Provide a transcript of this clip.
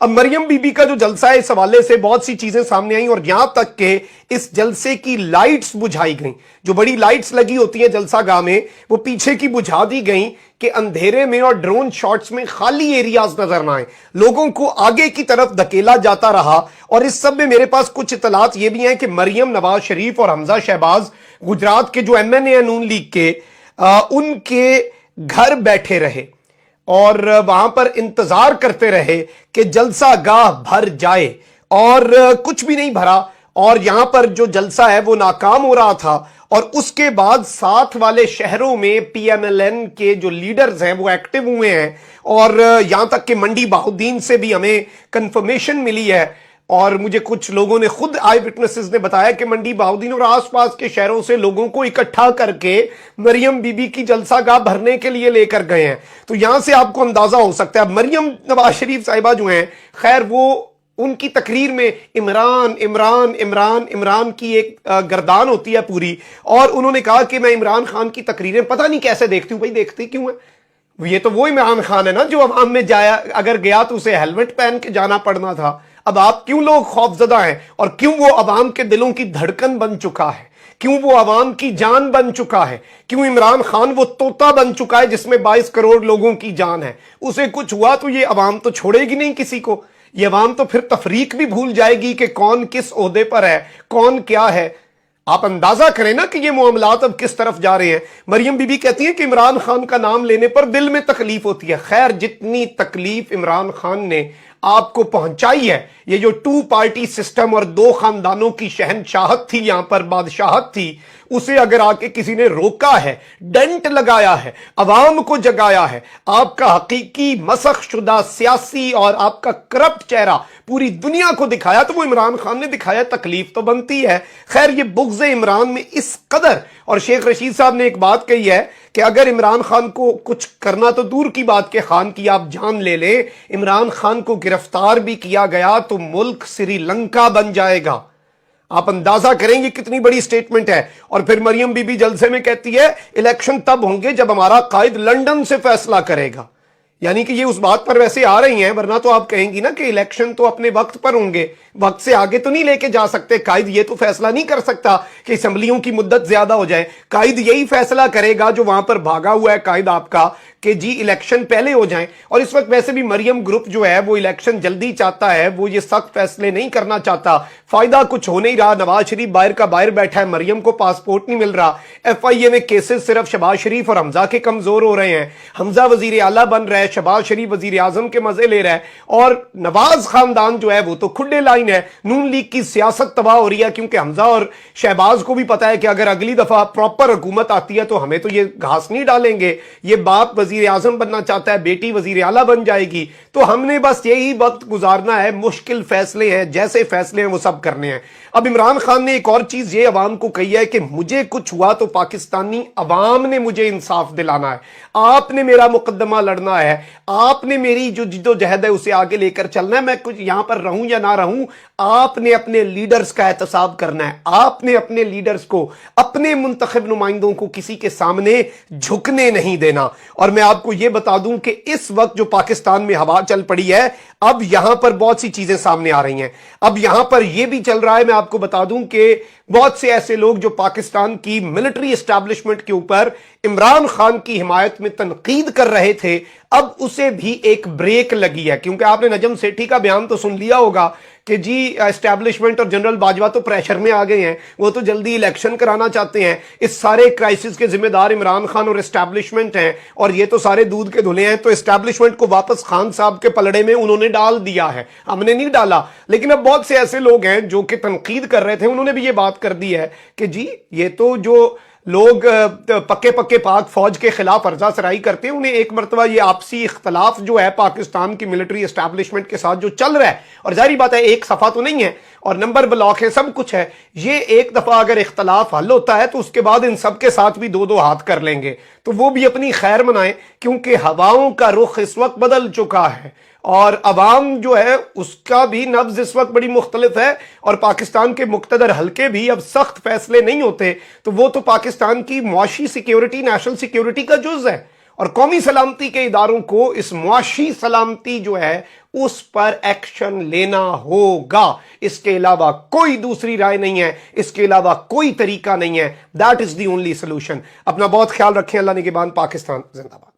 اب مریم be be کا جو جلسہ ہے اس حوالے سے بہت سی چیزیں سامنے آئیں اور یہاں تک کہ اس جلسے کی لائٹس بجھائی گئیں، جو بڑی لائٹس لگی ہوتی ہیں جلسہ گاہ میں وہ پیچھے کی بجھا دی گئیں کہ اندھیرے میں اور ڈرون شاٹس میں خالی ایریاز نظر نہ آئیں، لوگوں کو آگے کی طرف دھکیلا جاتا رہا۔ اور اس سب میں میرے پاس کچھ اطلاعات یہ بھی ہیں کہ مریم نواز شریف اور حمزہ شہباز گجرات کے جو ایم این اے نون لیگ کے ان کے گھر بیٹھے رہے اور وہاں پر انتظار کرتے رہے کہ جلسہ گاہ بھر جائے، اور کچھ بھی نہیں بھرا، اور یہاں پر جو جلسہ ہے وہ ناکام ہو رہا تھا۔ اور اس کے بعد ساتھ والے شہروں میں پی ایم ایل این کے جو لیڈرز ہیں وہ ایکٹیو ہوئے ہیں، اور یہاں تک کہ منڈی بہاؤدین سے بھی ہمیں کنفرمیشن ملی ہے، اور مجھے کچھ لوگوں نے خود آئی وٹنسز نے بتایا کہ منڈی بہاؤدین اور آس پاس کے شہروں سے لوگوں کو اکٹھا کر کے مریم بی بی کی جلسہ گاہ بھرنے کے لیے لے کر گئے ہیں۔ تو یہاں سے آپ کو اندازہ ہو سکتا ہے مریم نواز شریف صاحبہ جو ہیں، خیر وہ ان کی تقریر میں عمران عمران عمران عمران کی ایک گردان ہوتی ہے پوری، اور انہوں نے کہا کہ میں عمران خان کی تقریریں پتہ نہیں کیسے دیکھتی ہوں۔ بھائی دیکھتی کیوں ہے؟ یہ تو وہ عمران خان ہے نا جو عوام میں جایا، اگر گیا تو اسے ہیلمٹ پہن کے جانا پڑنا تھا۔ اب آپ کیوں لوگ خوفزدہ ہیں، اور کیوں وہ عوام کے دلوں کی دھڑکن بن چکا ہے، کیوں وہ عوام کی جان بن چکا ہے، کیوں عمران خان وہ طوطا بن چکا ہے جس میں 22 کروڑ لوگوں کی جان ہے؟ اسے کچھ ہوا تو یہ عوام تو چھوڑے گی نہیں کسی کو، یہ عوام تو پھر تفریق بھی بھول جائے گی کہ کون کس عہدے پر ہے، کون کیا ہے۔ آپ اندازہ کریں نا کہ یہ معاملات اب کس طرف جا رہے ہیں۔ مریم بی بی کہتی ہیں کہ عمران خان کا نام لینے پر دل میں تکلیف ہوتی ہے۔ خیر جتنی تکلیف عمران خان نے آپ کو پہنچائی ہے، یہ جو 2 پارٹی سسٹم اور 2 خاندانوں کی شہنشاہت تھی، یہاں پر بادشاہت تھی، اسے اگر آ کے کسی نے روکا ہے، ڈنٹ لگایا ہے، عوام کو جگایا ہے، آپ کا حقیقی مسخ شدہ سیاسی اور آپ کا کرپٹ چہرہ پوری دنیا کو دکھایا، تو وہ عمران خان نے دکھایا، تکلیف تو بنتی ہے۔ خیر یہ بغض عمران میں اس قدر، اور شیخ رشید صاحب نے ایک بات کہی ہے کہ اگر عمران خان کو کچھ کرنا تو دور کی بات کہ خان کی آپ جان لے لیں، عمران خان کو گرفتار بھی کیا گیا تو ملک سری لنکا بن جائے گا۔ آپ اندازہ کریں گے کتنی بڑی سٹیٹمنٹ ہے۔ اور پھر مریم بی بی جلسے میں کہتی ہے الیکشن تب ہوں گے جب ہمارا قائد لندن سے فیصلہ کرے گا، یعنی کہ یہ اس بات پر ویسے آ رہی ہیں، ورنہ تو آپ کہیں گی نا کہ الیکشن تو اپنے وقت پر ہوں گے، وقت سے آگے تو نہیں لے کے جا سکتے۔ قائد یہ تو فیصلہ نہیں کر سکتا کہ اسمبلیوں کی مدت زیادہ ہو جائے، قائد یہی فیصلہ کرے گا جو وہاں پر بھاگا ہوا ہے قائد آپ کا کہ جی الیکشن پہلے ہو جائیں۔ اور اس وقت ویسے بھی مریم گروپ جو ہے وہ الیکشن جلدی چاہتا ہے، وہ یہ سخت فیصلے نہیں کرنا چاہتا، فائدہ کچھ ہو نہیں رہا۔ نواز شریف باہر کا باہر بیٹھا ہے، مریم کو پاسپورٹ نہیں مل رہا، ایف آئی اے میں کیسز صرف شہباز شریف اور حمزہ کے کمزور ہو رہے ہیں، حمزہ وزیر اعلیٰ بن رہا ہے، شہباز شریف وزیر اعظم کے مزے لے رہا ہے، اور نواز خاندان جو ہے وہ تو کھڈے لائن ہے۔ نون لیگ کی سیاست تباہ ہو رہی ہے، کیونکہ حمزہ اور شہباز کو بھی پتا ہے کہ اگر اگلی دفعہ پراپر حکومت آتی ہے تو ہمیں تو یہ گھاس نہیں ڈالیں گے، یہ باپ وزیر اعظم بننا چاہتا ہے، بیٹی وزیر اعلیٰ بن جائے گی، تو ہم نے بس یہی وقت گزارنا ہے، مشکل فیصلے ہیں، جیسے فیصلے ہیں وہ سب کرنے ہیں۔ اب عمران خان نے ایک اور چیز یہ عوام کو کہی ہے کہ مجھے کچھ ہوا تو پاکستانی عوام نے مجھے انصاف دلانا ہے، آپ نے میرا مقدمہ لڑنا ہے، آپ نے میری جو جد و جہد ہے اسے آگے لے کر چلنا ہے، میں کچھ یہاں پر رہوں یا نہ رہوں، آپ نے اپنے لیڈرز کا احتساب کرنا ہے، آپ نے اپنے لیڈرز کو، اپنے منتخب نمائندوں کو کسی کے سامنے جھکنے نہیں دینا۔ اور میں آپ کو یہ بتا دوں کہ اس وقت جو پاکستان میں ہوا چل پڑی ہے، اب یہاں پر بہت سی چیزیں سامنے آ رہی ہیں۔ اب یہاں پر یہ بھی چل رہا ہے، میں آپ کو بتا دوں کہ بہت سے ایسے لوگ جو پاکستان کی ملٹری اسٹیبلشمنٹ کے اوپر عمران خان کی حمایت میں تنقید کر رہے تھے، اب اسے بھی ایک بریک لگی ہے، کیونکہ آپ نے نجم سیٹھی کا بیان تو سن لیا ہوگا کہ جی اسٹیبلشمنٹ اور جنرل باجوہ تو پریشر میں آ گئے ہیں، وہ تو جلدی الیکشن کرانا چاہتے ہیں، اس سارے کرائسس کے ذمہ دار عمران خان اور اسٹیبلشمنٹ ہیں، اور یہ تو سارے دودھ کے دھلے ہیں، تو اسٹیبلشمنٹ کو واپس خان صاحب کے پلڑے میں انہوں نے ڈال دیا ہے، ہم نے نہیں ڈالا۔ لیکن اب بہت سے ایسے لوگ ہیں جو کہ تنقید کر رہے تھے، انہوں نے بھی یہ بات کر دی ہے کہ جی یہ تو جو لوگ پکے پکے پاک فوج کے خلاف عرضہ سرائی کرتے ہیں، انہیں ایک مرتبہ یہ آپسی اختلاف جو ہے پاکستان کی ملٹری اسٹیبلشمنٹ کے ساتھ جو چل رہا ہے، اور ظاہری بات ہے ایک صفحہ تو نہیں ہے اور نمبر بلاک ہے، سب کچھ ہے، یہ ایک دفعہ اگر اختلاف حل ہوتا ہے تو اس کے بعد ان سب کے ساتھ بھی 2-2 ہاتھ کر لیں گے، تو وہ بھی اپنی خیر منائیں، کیونکہ ہواؤں کا رخ اس وقت بدل چکا ہے، اور عوام جو ہے اس کا بھی نبض اس وقت بڑی مختلف ہے، اور پاکستان کے مقتدر حلقے بھی اب سخت فیصلے نہیں ہوتے، تو وہ تو پاکستان کی معاشی سیکیورٹی، نیشنل سیکیورٹی کا جز ہے، اور قومی سلامتی کے اداروں کو اس معاشی سلامتی جو ہے اس پر ایکشن لینا ہوگا. اس کے علاوہ کوئی دوسری رائے نہیں ہے, اس کے علاوہ کوئی طریقہ نہیں ہے. That is the only solution. اپنا بہت خیال رکھیں. اللہ نگہبان. پاکستان زندہ باد.